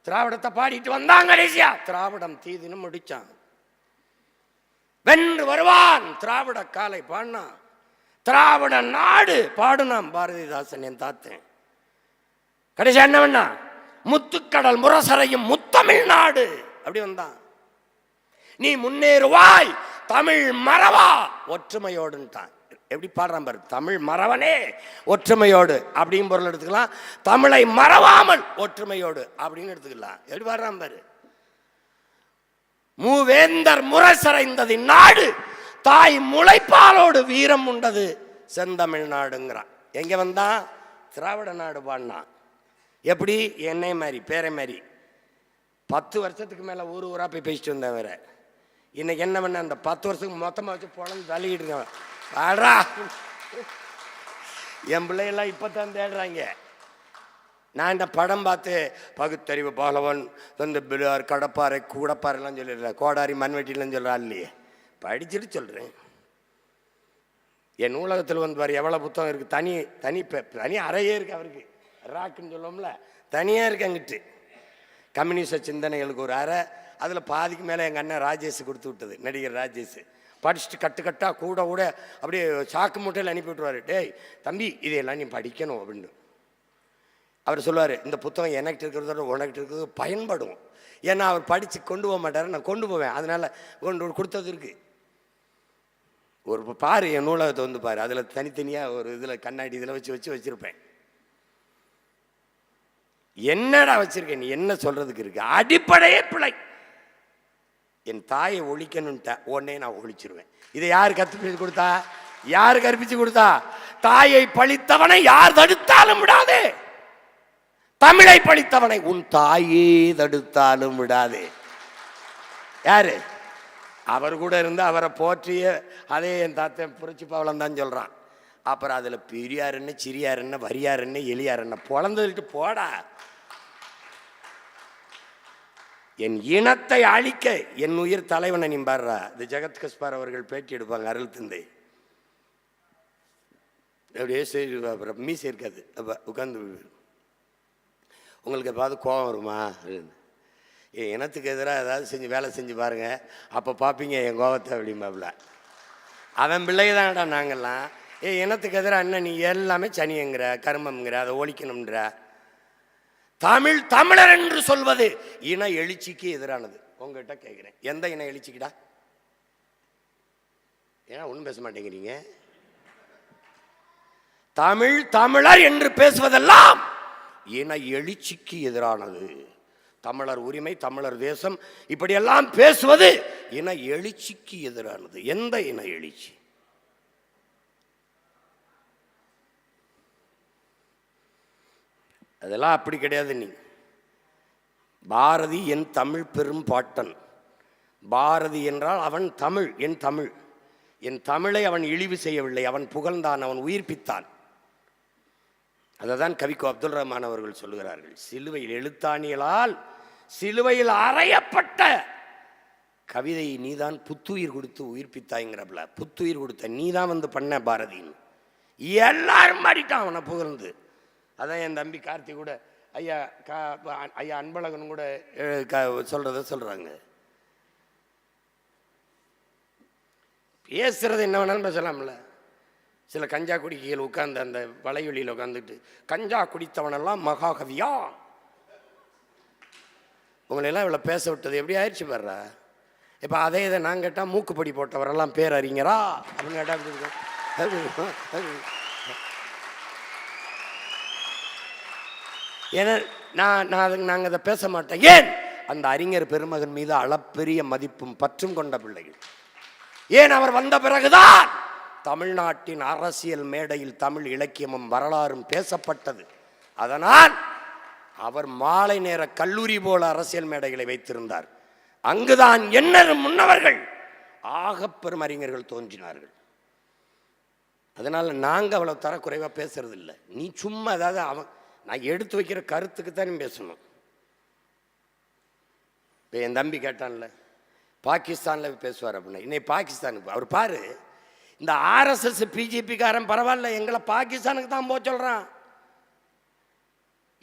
திராவிடத்தை பாடிட்டு வந்தாங்க. கடைசியா திராவிடம் தீதினு முடிச்சான். வென்று வருவான் திராவிட காலை பாடினான். திராவிட நாடு பாடுனான் பாரதிதாசன் என் தாத்தன். கடைசியா என்ன பண்ணா? முத்துக்கடல் முரசரையும் முத்தமிழ் நாடு அப்படி வந்தான். நீ முன்னேறுவாய் தமிழ் மறவா ஒற்றுமையோடுன்ட்டான். எப்படி பாடுறான் பாரு. தமிழ் மறவனே ஒற்றுமையோடு அப்படியும் பொருள் எடுத்துக்கலாம். தமிழை மறவாமல் ஒற்றுமையோடு அப்படின்னு எடுத்துக்கலாம். எப்படி பாடுறான் பாரு. மூவேந்தர் முரசறைந்தது நாடு தாய் முளைப்பாலோடு வீரம் உண்டது செந்தமிழ் நாடுங்கிறான். எங்க வந்தான்? திராவிட நாடு பாடினான். எப்படி? என்னை மாதிரி பேரை மாதிரி 10 வருஷத்துக்கு மேலே ஊரா போய் பேசிட்டு வந்தேன். வேற இன்னைக்கு என்ன பண்ண? அந்த 10 வருஷத்துக்கு மொத்தமாக வச்சு பொழந்து தள்ளிக்கிட்டு இருக்கேன். ஆடா என் பிள்ளைகள்லாம் இப்போ தான் தேடுறாங்க. நான் இந்த படம் பார்த்து பகுத்தறிவு பாலவன் வந்து பிள்ளையார் கடப்பாறை கூடப்பாறைலாம் சொல்லிடுறேன். கோடாரி மண்வெட்டிலாம் சொல்கிறா இல்லையே. படிச்சுட்டு சொல்கிறேன். என் நூலகத்தில் வந்து பாரு எவ்வளோ புத்தகம் இருக்குது. தனி தனி தனி அறையே இருக்குது. அவருக்கு ராக்குன்னு சொல்லுவோம்ல, தனியாக இருக்கு. அங்கிட்டு கம்யூனிஸ்ட சிந்தனைகளுக்கு ஒரு அறை. அதில் பாதிக்கு மேலே எங்கள் அண்ணன் ராஜேஷ் கொடுத்து விட்டது. நடிகர் ராஜேஷ் படிச்சுட்டு கட்டுக்கட்டாக கூட கூட அப்படியே சாக்கு மூட்டையில் அனுப்பி விட்டுருவார். டேய் தம்பி இதையெல்லாம் நீ படிக்கணும் அப்படின்னு அவர் சொல்லுவார். இந்த புத்தகம் எனக்கு இருக்கிறதோட உனக்கிட்ட இருக்கிறது பயன்படும். ஏன்னா அவர் படித்து கொண்டு போக மாட்டார், நான் கொண்டு போவேன். அதனால் கொண்டு கொடுத்தது இருக்குது. ஒரு பாரு என் நூலகத்தை வந்து பாரு. அதில் தனித்தனியாக ஒரு இதில் கண்ணாடி இதில் வச்சுருப்பேன். என்னடா வச்சிருக்கேன்? நீ என்ன சொல்றதுக்கு இருக்கு? அடிப்படையே பிழை. என் தாயை ஒழிக்கணும்ட்ட உடனே நான் ஒழிச்சிருவேன். இதை யார் கற்பிச்சு கொடுத்தா? யார் கற்பிச்சு கொடுத்தா? தாயை பழித்தவனை யார் தடுத்தாலும் விடாதே. தமிழை பழித்தவனை உன் தாயே தடுத்தாலும் விடாதே. யாரு? அவர் கூட இருந்து அவரை போற்றிய அதே என் தாத்தன் புரட்சி பவளம் தான் சொல்றான். அப்புறம் அதுல பெரியார் என்ன, சிறியார் என்ன, வரியார் என்ன, எளியார் என்ன பொழந்துட்டு போடா. என் இனத்தை அழிக்க என் உயிர் தலைவனை நீ பாடுறா. இந்த ஜெகத் கஸ்பார் அவர்கள் பேட்டி எடுப்பாங்க. அருள் தந்தை அப்படியே சரி மீசை இருக்காது. அப்போ உட்காந்து உங்களுக்கு எப்பாவது கோபம் வருமா? என் இனத்துக்கு எதிராக ஏதாவது செஞ்சு வேலை செஞ்சு பாருங்க, அப்போ பார்ப்பீங்க என் கோபத்தை அப்படிம்பாப்புல. அவன் பிள்ளைதான்டா நாங்கள்லாம். இனத்துக்கு எதிராக என்ன நீ எல்லாமே சனியங்கிற கர்மங்கிற அதை ஒழிக்கணும்ன்ற. தமிழ் தமிழர் என்று சொல்வது இன எழுச்சிக்கு எதிரானது. உங்ககிட்ட கேட்குறேன், எந்த இன எழுச்சிக்குடா? ஏன்னா ஒன்றும் பேச மாட்டேங்கிறீங்க. தமிழ் தமிழர் என்று பேசுவதெல்லாம் இன எழுச்சிக்கு எதிரானது. தமிழர் உரிமை, தமிழர் தேசம் இப்படியெல்லாம் பேசுவது இன எழுச்சிக்கு எதிரானது. எந்த இன எழுச்சி? அதெல்லாம் அப்படி கிடையாது. நீ பாரதி என் தமிழ் பெரும் பாட்டன். பாரதி என்றால் அவன் தமிழ், என் தமிழ். என் தமிழை அவன் இழிவு செய்யவில்லை, அவன் புகழ்ந்தான், அவன் உயிர்ப்பித்தான். அதை தான் கவிக்கோ அப்துல் ரஹ்மான் அவர்கள் சொல்லுகிறார்கள். சிலுவையில் எழுத்தாணிகளால் சிலுவையில் அறையப்பட்ட கவிதையை நீதான் புத்துயிர் கொடுத்து உயிர்ப்பித்தாய்ங்கிறப்பல. புத்துயிர் கொடுத்த நீதான் வந்து பண்ண பாரதின்னு எல்லாரும் பாடிட்டான் அவனை புகழ்ந்து. அதான் என் தம்பி கார்த்தி கூட ஐயா ஐயா அன்பழகன் கூட சொல்றத சொல்றாங்க. பேசுறது என்ன வேணாலும் பேசலாம்ல. சில கஞ்சா குடிக்கைகள் உட்கார்ந்து அந்த வலைவெளியில் உட்காந்துட்டு கஞ்சா குடித்தவனெல்லாம் மகாகவியா உங்களெல்லாம் இவ்வளோ பேச விட்டது எப்படி ஆயிடுச்சு பாடுறா. இப்போ அதே இதை நான் கேட்டால் மூக்குப்படி போட்டவரெல்லாம் பேர் அறிஞரா அப்படின்னு கேட்டால் ஏன்னா நாங்கள் அதை பேச மாட்டோம். ஏன்? அந்த அறிஞர் பெருமகன் மீது அளப்பெரிய மதிப்பும் பற்றும் கொண்ட பிள்ளைகள். ஏன்? அவர் வந்த பிறகுதான் தமிழ்நாட்டின் அரசியல் மேடையில் தமிழ் இலக்கியமும் வரலாறும் பேசப்பட்டது. அதனால் அவர் மாலை நேர கல்லூரி போல அரசியல் மேடைகளை வைத்திருந்தார். அங்குதான் எண்ணரும் முன்னவர்கள் ஆகப்பெரும் அறிஞர்கள் தோன்றினார்கள். அதனால நாங்கள் அவ்வளவு தரக்குறைவாக பேசுறது இல்லை. நீ சும்மா ஏதாவது நான் எடுத்து வைக்கிற கருத்துக்கு தான் பேசணும். இப்போ என் தம்பி கேட்டான்ல, பாகிஸ்தானில் பேசுவார் அப்படின்னா, இன்னைக்கு பாகிஸ்தானுக்கு அவர் பாரு, இந்த ஆர்எஸ்எஸ் பிஜேபிக்காரன் பரவாயில்ல, எங்களை பாகிஸ்தானுக்கு தான் போக சொல்றான்,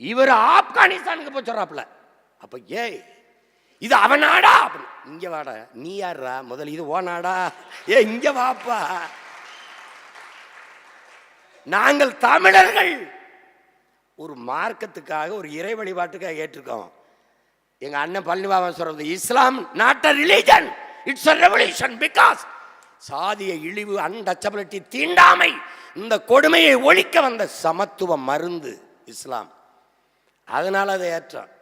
இவர் ஆப்கானிஸ்தானுக்கு போக சொல்றாப்ல. அப்ப ஏய் இது அவன் நாடா? இங்க வாடா, நீ யாரா முதல்ல, இது ஓ நாடா, இங்க வாப்பா. நாங்கள் தமிழர்கள் ஒரு மார்க்கத்துக்காக, ஒரு இறை வழிபாட்டுக்காக ஏற்றிருக்கோம். எங்க அண்ணன் பழனிபாபன் சொல்றது, இஸ்லாம் not a religion, it's a revolution, because சாதிய இழிவு, அன்டச்சபிலிட்டி, தீண்டாமை, இந்த கொடுமையை ஒழிக்க வந்த சமத்துவ மருந்து இஸ்லாம். அதனால அதை ஏற்றான்.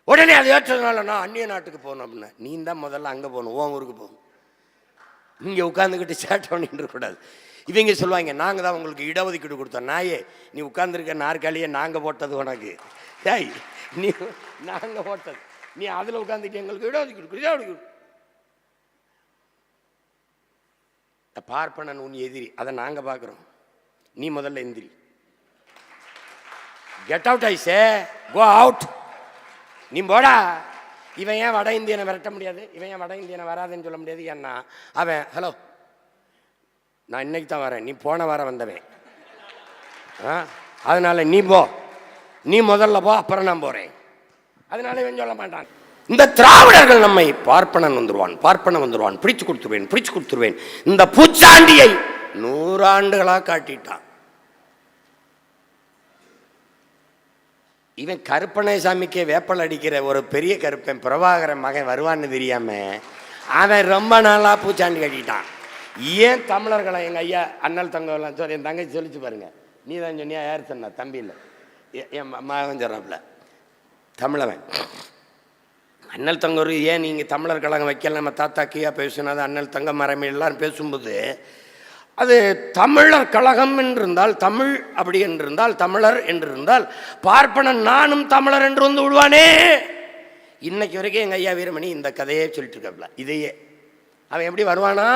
உடனே அதை ஏற்றதுனால நான் அந்நிய நாட்டுக்கு போகணும் அப்படின்னா, நீ தான் முதல்ல அங்கே போகணும், ஓன் ஊருக்கு போகணும். இங்கே உட்காந்துக்கிட்டு சேட்டை பண்ணிட்டு இருக்கக்கூடாது. இவங்க சொல்லுவாங்க, நாங்கள் தான் உங்களுக்கு இடஒதுக்கீடு கொடுத்தோம். நாயே, நீ உட்காந்துருக்க நாற்காலியை நாங்கள் போட்டது உனக்கு. ஏய், நீ நாங்கள் போட்டது, நீ அதில் உட்காந்துட்டு எங்களுக்கு இடஒதுக்கீடு. பார்ப்பனன் உன் எதிரி, அதை நாங்கள் பார்க்குறோம். நீ முதல்ல எந்திரி. Get out I say, go out. நீ போடா. இவன் ஏன் வட இந்தியனை விரட்ட முடியாது? இவன் ஏன் வட இந்தியனை வராதுன்னு சொல்ல முடியாது? ஏன்னா அவன், ஹலோ நான் இன்னைக்கு தான் வரேன், நீ போன வாரம் வந்தவன், அதனால நீ போ, நீ முதல்ல போ, அப்புறம் நான் போறேன். அதனால இவன் சொல்ல மாட்டான். இந்த திராவிடர்கள் நம்மை பார்ப்பனன் வந்துருவான், பார்ப்பனன் வந்துருவான், பிடிச்சு கொடுத்துருவேன், இந்த பூச்சாண்டியை 100 ஆண்டுகளாக காட்டிட்டான். இவன் கருப்பணை சாமிக்கே வேப்பல் அடிக்கிற ஒரு பெரிய கருப்பன் பிரபாகரன் மகன் வருவான்னு தெரியாம அவன் ரொம்ப நாளா பூச்சாண்டி கட்டிட்டான். ஏன் தமிழர்களை எங்கள் ஐயா அண்ணல் தங்கெல்லாம் சொல்லி, என் தங்கச்சி சொல்லிச்சு பாருங்க, நீ தான் சொன்னியா? யார் சொன்னா? தம்பி இல்லை, என் மகன் சொல்றாப்புல, தமிழவன். அண்ணல் தங்கூர் ஏன் நீங்கள் தமிழர் கழகம் வைக்கல, நம்ம தாத்தா கீயா பேசினது அண்ணல் தங்க மரமே எல்லாரும் பேசும்போது, அது தமிழர் கழகம் என்றிருந்தால், தமிழ் அப்படி என்றிருந்தால், தமிழர் என்றிருந்தால், பார்ப்பனன் நானும் தமிழர் என்று வந்து விடுவானே. இன்னைக்கு வரைக்கும் எங்கள் ஐயா வீரமணி இந்த கதையே சொல்லிட்டு இருக்காப்ல. இதையே அவன் எப்படி வருவானா?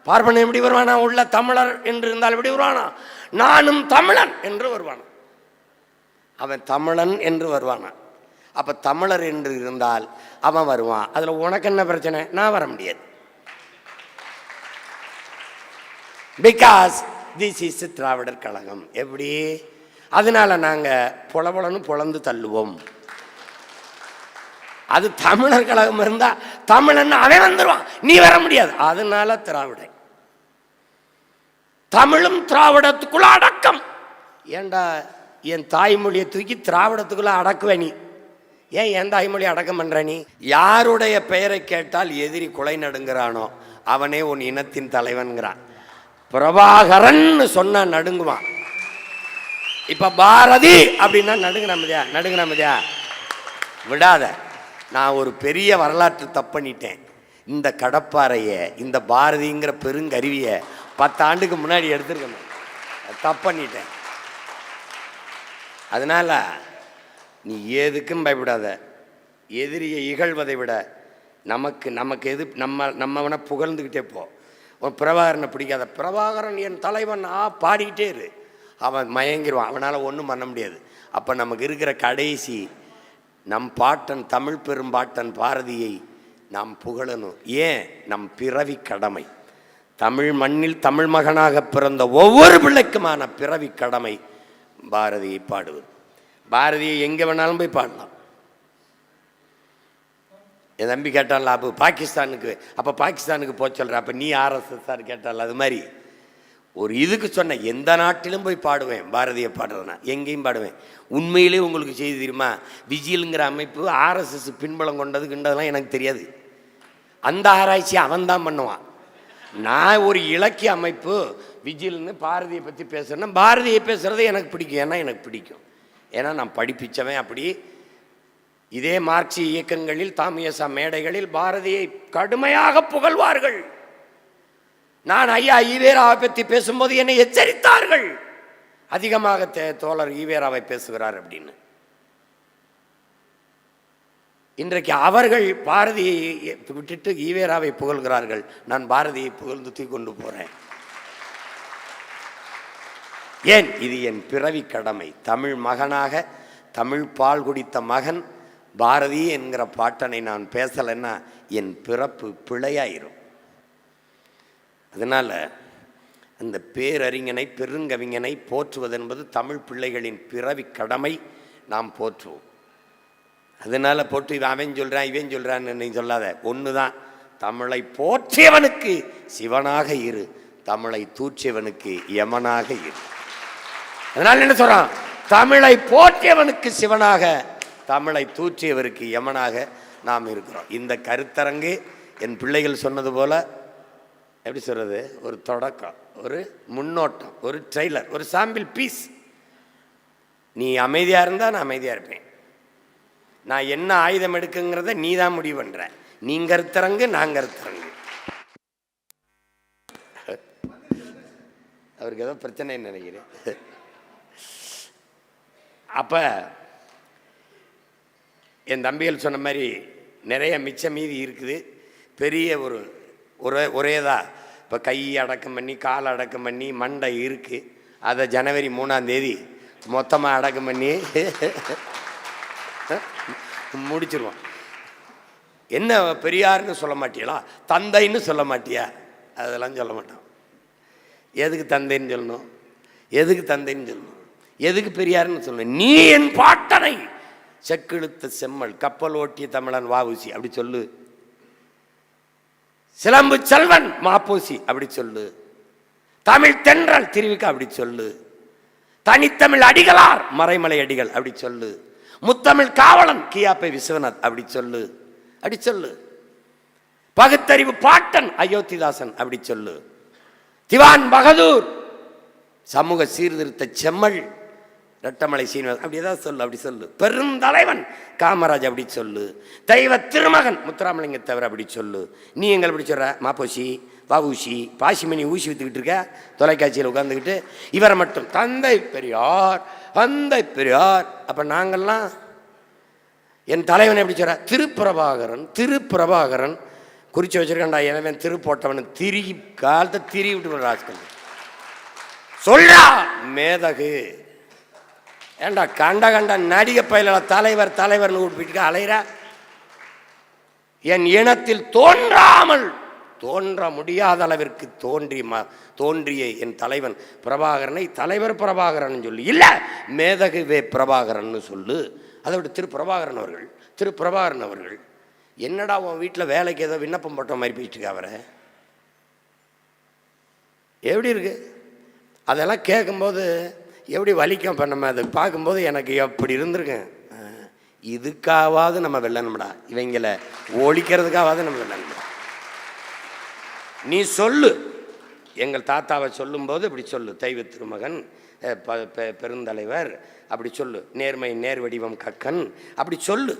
பார்ப்பனன் எப்படி வருவானா? உள்ள தமிழர் என்று இருந்தால் எப்படி வருவானா? நானும் தமிழன் என்று வருவானா? அவன் தமிழன் என்று வருவானா? அப்ப தமிழர் என்று இருந்தால் அவன் வருவான். அதுல உனக்கு என்ன பிரச்சனை? நான் வர முடியாது. Because this is Dravidar Kazhagam. எப்படி? அதனால நாங்க பொலபொலன்னு பொலந்து தள்ளுவோம். அது தமிழர் கழகம் இருந்தா தமிழன் அவன் வந்துருவான், நீ வர முடியாது. அதனால திராவிடன், தமிழும் திராவிடத்துக்குள்ள அடக்கம். ஏண்டா என் தாய்மொழியை தூக்கி திராவிடத்துக்குள்ள அடக்குவ நீ? ஏன் என் தாய்மொழி அடக்கம் பண்ற நீ? யாருடைய பெயரை கேட்டால் எதிரி குலை நடுங்கிறானோ அவனே உன் இனத்தின் தலைவன்கிறான். பிரபாகரன் சொன்ன நடுங்குவான். இப்ப பாரதி அப்படின்னா நடுங்கினா விடாத. நான் ஒரு பெரிய வரலாற்று தப்பண்ணிட்டேன். இந்த கடப்பாறைய, இந்த பாரதிங்கிற பெருங்கருவிய 10 ஆண்டுக்கு முன்னாடி எடுத்துருக்கணும், தப்பண்ணிட்டேன். அதனால நீ எதுக்கும் பயப்படாத. எதிரியை இகழ்வதை விட நமக்கு எது நம்மவனை புகழ்ந்துக்கிட்டே போ. பிரபாகரனை பிடிக்காத, பிரபாகரன் என் தலைவன் பாடிக்கிட்டே இரு, அவன் மயங்கிடுவான், அவனால் ஒன்றும் பண்ண முடியாது. அப்போ நமக்கு இருக்கிற கடைசி நம் பாட்டன், தமிழ் பெரும்பாட்டன் பாரதியை நாம் புகழணும். ஏன்? நம் பிறவி கடமை. தமிழ் மண்ணில் தமிழ் மகனாக பிறந்த ஒவ்வொரு பிள்ளைக்குமான பிறவி கடமை பாரதியை பாடுவது. பாரதியை எங்கே வேணாலும் போய் பாடலாம். என் தம்பி கேட்டான்ல, அப்போ பாகிஸ்தானுக்கு, அப்போ பாகிஸ்தானுக்கு போக சொல்கிற, அப்போ நீ ஆர்எஸ்எஸ் கேட்டால் அது மாதிரி ஒரு இதுக்கு சொன்ன, எந்த நாட்டிலும் போய் பாடுவேன். பாரதியை பாடுறதுனா எங்கேயும் பாடுவேன். உண்மையிலே உங்களுக்கு செய்தி தெரியுமா? விஜிலுங்கிற அமைப்பு ஆர்எஸ்எஸ் பின்பலம் கொண்டதுக்குன்றதெல்லாம் எனக்கு தெரியாது. அந்த ஆராய்ச்சி அவன் தான் பண்ணுவான். நான் ஒரு இலக்கிய அமைப்பு விஜில்னு பாரதியை பற்றி பேசுகிறேன்னா, பாரதியை பேசுகிறது எனக்கு பிடிக்கும். ஏன்னா எனக்கு பிடிக்கும், ஏன்னா நான் படிப்பிச்சவன். அப்படி இதே மார்க்சிய இயக்கங்களில், தாமியசா மேடைகளில் பாரதியை கடுமையாக புகழ்வார்கள். நான் ஐயா ஈவேராவை பற்றி பேசும்போது என்னை எச்சரித்தார்கள், அதிகமாக தோழர் ஈவேராவை பேசுகிறார் அப்படின்னு. இன்றைக்கு அவர்கள் பாரதியை விட்டுட்டு ஈவேராவை புகழ்கிறார்கள். நான் பாரதியை புகழ்ந்து தூக்கி கொண்டு போறேன். ஏன்? இது என் பிறவி கடமை. தமிழ் மகனாக, தமிழ் பால் குடித்த மகன் பாரதி என்கிற பாட்டனை நான் பேசலைன்னா என் பிறப்பு பிழையாயிரும். அதனால அந்த பேரறிஞனை, பெருங்கவிஞனை போற்றுவது என்பது தமிழ் பிள்ளைகளின் பிறவி கடமை. நாம் போற்றுவோம். அதனால போட்டு அவன் சொல்றான் இவன் சொல்றான்னு நீ சொல்லாத. ஒண்ணுதான், தமிழை போற்றியவனுக்கு சிவனாக இரு, தமிழை தூற்றியவனுக்கு யமனாக இரு. அதனால என்ன சொல்றான்? தமிழை போற்றியவனுக்கு சிவனாக, தமிழை தூற்றியவருக்கு யமனாக நாம் இருக்கிறோம். இந்த கருத்தரங்கு என் பிள்ளைகள் சொன்னது போல எப்படி சொல்றது, ஒரு தொடக்கம், ஒரு முன்னோட்டம், ஒரு ட்ரெய்லர், ஒரு சாம்பிள் பீஸ். நீ அமைதியா இருந்தா நான் அமைதியா இருப்பேன். நான் என்ன ஆயுதம் எடுக்குங்கிறத நீ தான் முடிவு பண்ற. நீ கருத்தரங்கு, நான் கருத்தரங்கு. அவருக்கு ஏதோ பிரச்சனைன்னு நினைக்கிறேன். அப்ப என் தம்பிகள் சொன்ன மாதிரி நிறைய மிச்ச மீதி இருக்குது. பெரிய ஒரேதான் இப்போ கை அடக்கம் பண்ணி, கால் அடக்கம் பண்ணி, மண்டை இருக்குது. அதை ஜனவரி 3ஆம் தேதி மொத்தமாக அடக்கம் பண்ணி முடிச்சிருவோம். என்ன பெரியார்னு சொல்ல மாட்டியலா, தந்தைன்னு சொல்ல மாட்டியா? அதெல்லாம் சொல்ல மாட்டோம். எதுக்கு தந்தைன்னு சொல்லணும்? எதுக்கு தந்தைன்னு சொல்லணும்? எதுக்கு பெரியார்னு சொல்லணும்? நீ என் பாட்டனை செக்கிழுத்த செம்மல், கப்பல் ஓட்டிய தமிழன் வஉசி அப்படி சொல்லு. சிலம்பு செல்வன் மாப்போசி அப்படி சொல்லு. தமிழ் தென்றல் திருவிக்க அப்படி சொல்லு. தனித்தமிழ் அடிகளார் மறைமலை அடிகள் அப்படி சொல்லு. முத்தமிழ் காவலன் கியாப்பை விஸ்வநாத் அப்படி சொல்லு. அப்படி சொல்லு. பகுத்தறிவு பாட்டன் அயோத்திதாசன் அப்படி சொல்லு. திவான் பகதூர் சமூக சீர்திருத்த செம்மல் ரெட்டமலை சீனிவாசன் அப்படி ஏதாவது சொல்லு. அப்படி சொல்லு. பெருந்தலைவன் காமராஜ் அப்படி சொல்லு. தெய்வ திருமகன் முத்துராமலிங்க தவிர அப்படி சொல்லு. நீ எங்களை அப்படி சொல்ற மாப்போசி, வஉசி, பாசிமணி ஊசி வித்துக்கிட்டு இருக்க தொலைக்காட்சியில் உட்கார்ந்துக்கிட்டு. இவரை மட்டும் தந்தை பெரியார், தந்தை பெரியார். அப்ப நாங்கள்லாம் என் தலைவன் எப்படி சொல்ற? திருப்பிரபாகரன், திருப்பிரபாகரன் குறிச்சு வச்சிருக்கேன்டா. எனவே திரு போட்டவன் திரி காலத்தை திரி விட்டு ராஜ்கல் சொல்றா மேதகு. ஏண்டா கண்ட கண்ட நடிகை பயில தலைவர் தலைவர்னு கூப்பிட்டு அலையிற. என் இனத்தில் தோன்றாமல் தோன்ற முடியாத அளவிற்கு தோன்றிய என் தலைவன் பிரபாகரனை தலைவர் பிரபாகரன் சொல்லு, இல்ல மேதகுவே பிரபாகரன் சொல்லு. அதை விட்டு திருப்பிரபாகரன் அவர்கள், திருப்பிரபாகரன் அவர்கள் என்னடா உன் வீட்டில் வேலைக்கு ஏதோ விண்ணப்பம் போட்ட மாதிரி போயிட்டு அவரை எப்படி இருக்கு? அதெல்லாம் கேட்கும்போது எப்படி வலிக்கும். இப்போ நம்ம அதை பார்க்கும்போது எனக்கு எப்படி இருந்திருக்கேன். இதுக்காவது நம்ம வெல்லணும்டா, இவங்களை ஒழிக்கிறதுக்காவது நம்ம வெல்லணும்டா. நீ சொல்லு. எங்கள் தாத்தாவை சொல்லும்போது இப்படி சொல்லு. தெய்வ திருமகன், பெருந்தலைவர் அப்படி சொல்லு. நேர்மை நேர் வடிவம் கக்கன் அப்படி சொல்லு.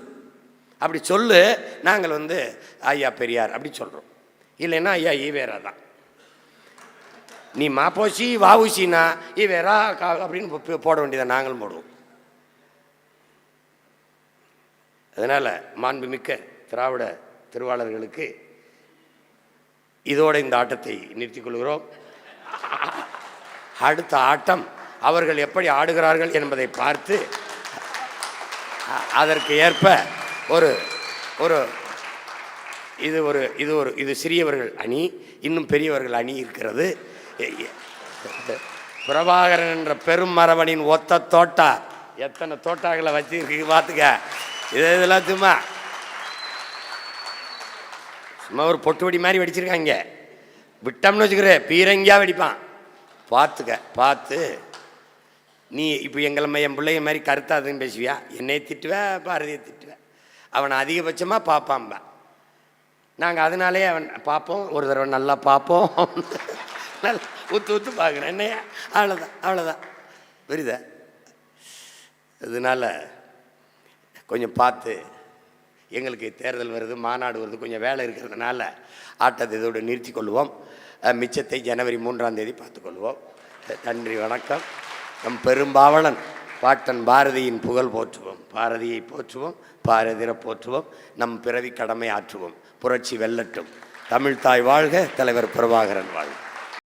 அப்படி சொல்லு. நாங்கள் ஐயா பெரியார் அப்படி சொல்கிறோம். இல்லைன்னா ஐயா ஈவேரா தான். நீ மாப்போசி வஉசினா ஈவேரா அப்படின்னு போட வேண்டியதை நாங்களும் போடுவோம். அதனால் மாண்புமிக்க திராவிட திருவாளர்களுக்கு இதோடு இந்த ஆட்டத்தை நிறுத்திக் கொள்கிறோம். அடுத்த ஆட்டம் அவர்கள் எப்படி ஆடுகிறார்கள் என்பதை பார்த்து அதற்கு ஏற்ப இது சிறியவர்கள் அணி, இன்னும் பெரியவர்கள் அணி இருக்கிறது. பிரபாகரன் என்ற பெரும் மரபணின் ஒத்த தோட்டா எத்தனை தோட்டாக்களை வச்சிருக்கு பார்த்துக்க. இதெல்லாம் சும்மா ஒரு பொட்டு வெடி மாதிரி வெடிச்சிருக்காங்க. விட்டோம்னு வச்சுக்கிற பீரங்கியா வெடிப்பான். பார்த்துக்க. பார்த்து நீ இப்போ என் பிள்ளைய மாதிரி கருத்தாதுன்னு பேசுவியா? என்னையை திட்டுவேன், பாரதியை திட்டுவேன். அவனை அதிகபட்சமாக பார்ப்பான்பா. நாங்கள் அதனாலே அவன் பார்ப்போம், ஒரு தடவை நல்லா பார்ப்போம், நல்லா ஊற்று பார்க்குறேன். என்னையா அவ்வளோதான் புரியுதா? அதனால் கொஞ்சம் பார்த்து. எங்களுக்கு தேர்தல் வருது, மாநாடு வருது, கொஞ்சம் வேலை இருக்கிறதுனால ஆட்டத்தை இதோடு நிறுத்தி கொள்வோம். மிச்சத்தை ஜனவரி 3ஆம் தேதி பார்த்துக்கொள்வோம். நன்றி, வணக்கம். நம் பெரும்பாவளன் பாட்டன் பாரதியின் புகழ் போற்றுவோம், பாரதியை போற்றுவோம், பாரதியரை போற்றுவோம், நம் பிறவி கடமை ஆற்றுவோம். புரட்சி வெல்லட்டும். தமிழ்தாய் வாழ்க, தலைவர் பிரபாகரன் வாழ்க.